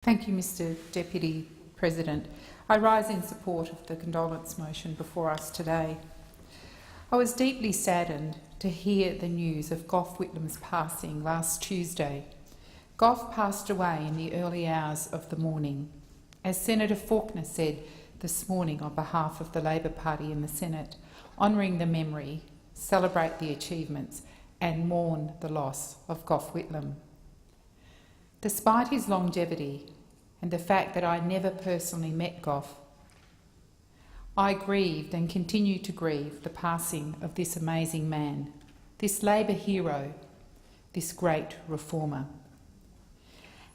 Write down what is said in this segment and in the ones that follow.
Thank you, Mr Deputy President. I rise in support of the condolence motion before us today. I was deeply saddened to hear the news of Gough Whitlam's passing last Tuesday. Gough passed away in the early hours of the morning. As Senator Faulkner said this morning on behalf of the Labor Party in the Senate, honouring the memory, celebrate the achievements and mourn the loss of Gough Whitlam. Despite his longevity and the fact that I never personally met Gough, I grieved and continue to grieve the passing of this amazing man, this Labor hero, this great reformer.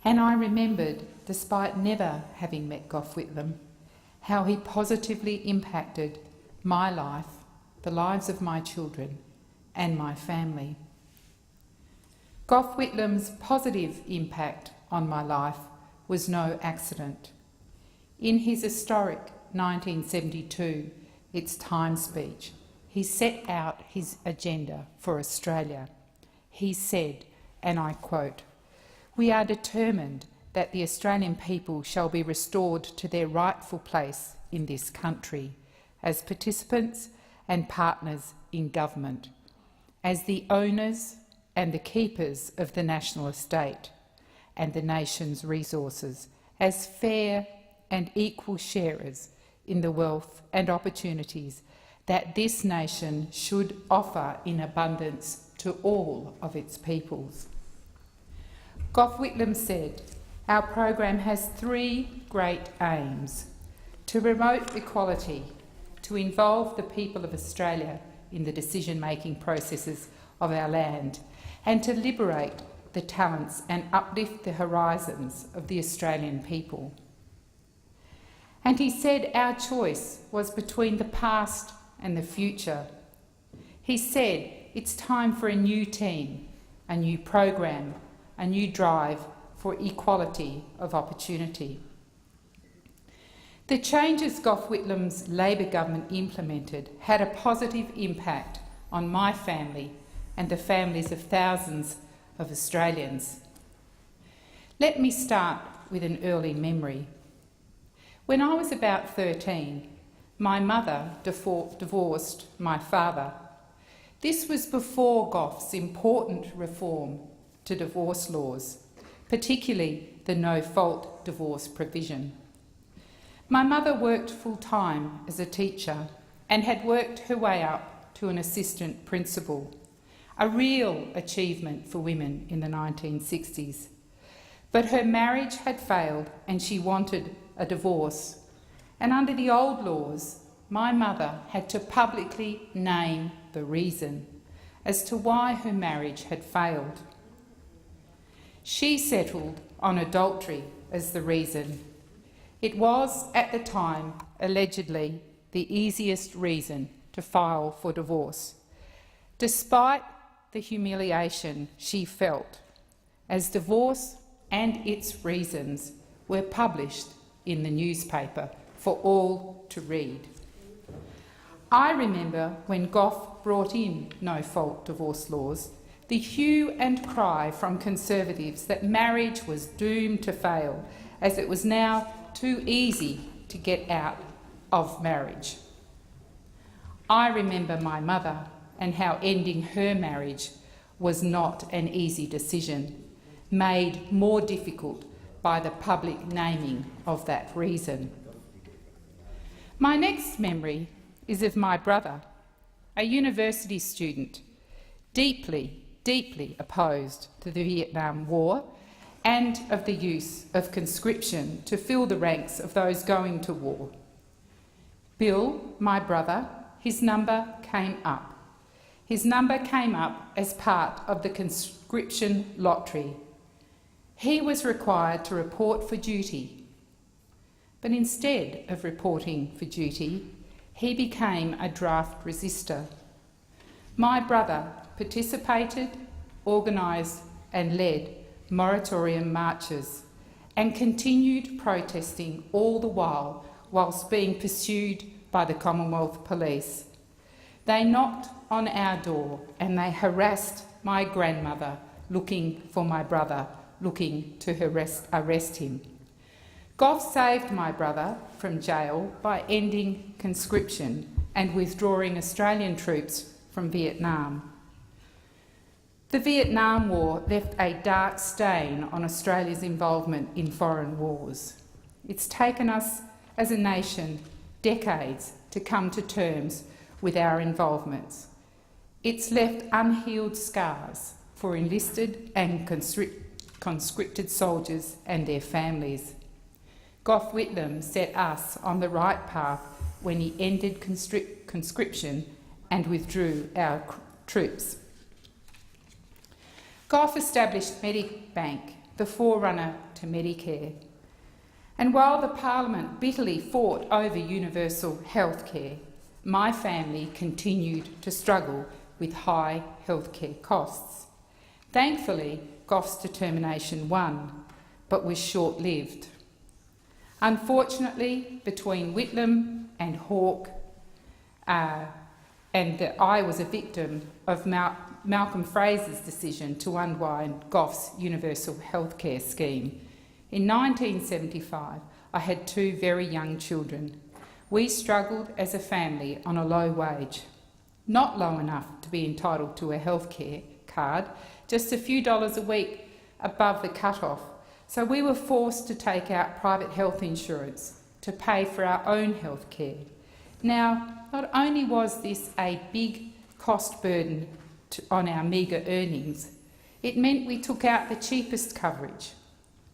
And I remembered, despite never having met Gough Whitlam, how he positively impacted my life, the lives of my children and my family. Gough Whitlam's positive impact on my life was no accident. In his historic 1972 It's Time speech, he set out his agenda for Australia. He said, and I quote, "We are determined that the Australian people shall be restored to their rightful place in this country as participants and partners in government, as the owners and the keepers of the national estate and the nation's resources, as fair and equal sharers in the wealth and opportunities that this nation should offer in abundance to all of its peoples." Gough Whitlam said, "Our program has three great aims: to promote equality, to involve the people of Australia in the decision-making processes of our land, and to liberate the talents and uplift the horizons of the Australian people." And he said our choice was between the past and the future. He said it's time for a new team, a new program, a new drive for equality of opportunity. The changes Gough Whitlam's Labor government implemented had a positive impact on my family and the families of thousands of Australians. Let me start with an early memory. When I was about 13, my mother divorced my father. This was before Gough's important reform to divorce laws, particularly the no-fault divorce provision. My mother worked full-time as a teacher and had worked her way up to an assistant principal, a real achievement for women in the 1960s. But her marriage had failed and she wanted a divorce. And under the old laws, my mother had to publicly name the reason as to why her marriage had failed. She settled on adultery as the reason. It was, at the time, allegedly the easiest reason to file for divorce, despite the humiliation she felt, as divorce and its reasons were published in the newspaper for all to read. I remember when Gough brought in no-fault divorce laws, the hue and cry from Conservatives that marriage was doomed to fail, as it was now too easy to get out of marriage. I remember my mother and how ending her marriage was not an easy decision, made more difficult by the public naming of that reason. My next memory is of my brother, a university student, deeply opposed to the Vietnam War and of the use of conscription to fill the ranks of those going to war. Bill, my brother, his number came up. His number came up as part of the conscription lottery. He was required to report for duty, but instead of reporting for duty, he became a draft resister. My brother participated, organised and led moratorium marches and continued protesting all the while whilst being pursued by the Commonwealth Police. They knocked on our door and they harassed my grandmother looking for my brother, looking to arrest him. Gough saved my brother from jail by ending conscription and withdrawing Australian troops from Vietnam. The Vietnam War left a dark stain on Australia's involvement in foreign wars. It's taken us as a nation decades to come to terms with our involvements. It's left unhealed scars for enlisted and conscripted soldiers and their families. Gough Whitlam set us on the right path when he ended conscription and withdrew our troops. Gough established Medibank, the forerunner to Medicare. And while the Parliament bitterly fought over universal health care, my family continued to struggle with high healthcare costs. Thankfully, Gough's determination won, but was short-lived. Unfortunately, between Whitlam and Hawke, I was a victim of Malcolm Fraser's decision to unwind Gough's universal healthcare scheme. In 1975, I had 2 very young children. We struggled as a family on a low wage, not low enough to be entitled to a healthcare card, just a few dollars a week above the cut-off. So we were forced to take out private health insurance to pay for our own health care. Now, not only was this a big cost burden on our meagre earnings, it meant we took out the cheapest coverage,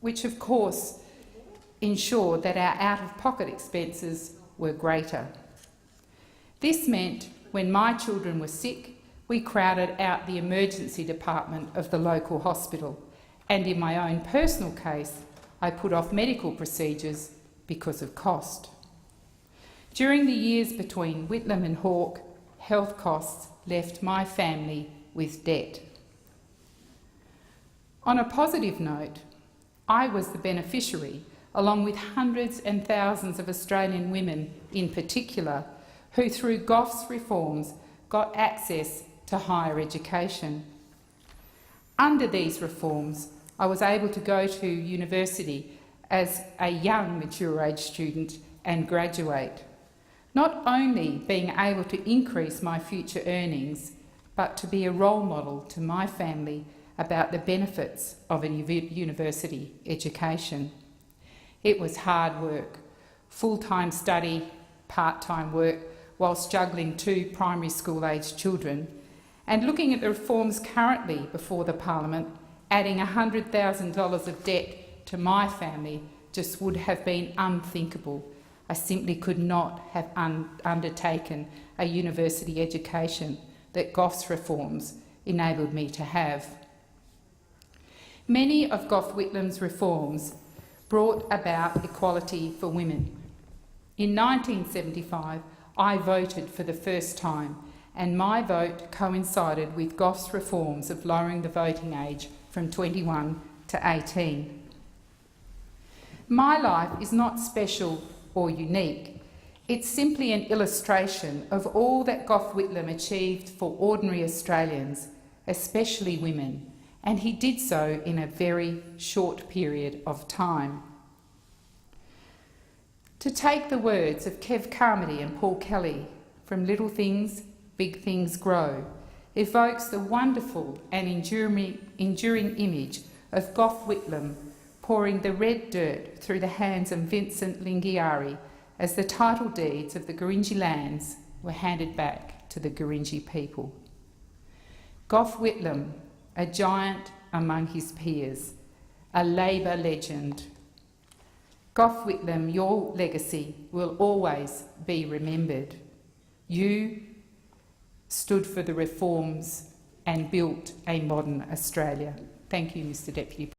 which of course ensured that our out-of-pocket expenses were greater. This meant when my children were sick, we crowded out the emergency department of the local hospital, and in my own personal case, I put off medical procedures because of cost. During the years between Whitlam and Hawke, health costs left my family with debt. On a positive note, I was the beneficiary, along with hundreds and thousands of Australian women in particular, who through Gough's reforms got access to higher education. Under these reforms, I was able to go to university as a young mature-age student and graduate, not only being able to increase my future earnings, but to be a role model to my family about the benefits of a university education. It was hard work, full-time study, part-time work, whilst juggling 2 primary school-aged children, and looking at the reforms currently before the Parliament, adding $100,000 of debt to my family just would have been unthinkable. I simply could not have undertaken a university education that Gough's reforms enabled me to have. Many of Gough Whitlam's reforms brought about equality for women. In 1975, I voted for the first time, and my vote coincided with Gough's reforms of lowering the voting age from 21 to 18. My life is not special or unique. It's simply an illustration of all that Gough Whitlam achieved for ordinary Australians, especially women, and he did so in a very short period of time. To take the words of Kev Carmody and Paul Kelly, from little things, big things grow, evokes the wonderful and enduring image of Gough Whitlam pouring the red dirt through the hands of Vincent Lingiari as the title deeds of the Gurindji lands were handed back to the Gurindji people. Gough Whitlam, a giant among his peers, a Labor legend. Gough Whitlam, your legacy will always be remembered. You stood for the reforms and built a modern Australia. Thank you, Mr. Deputy.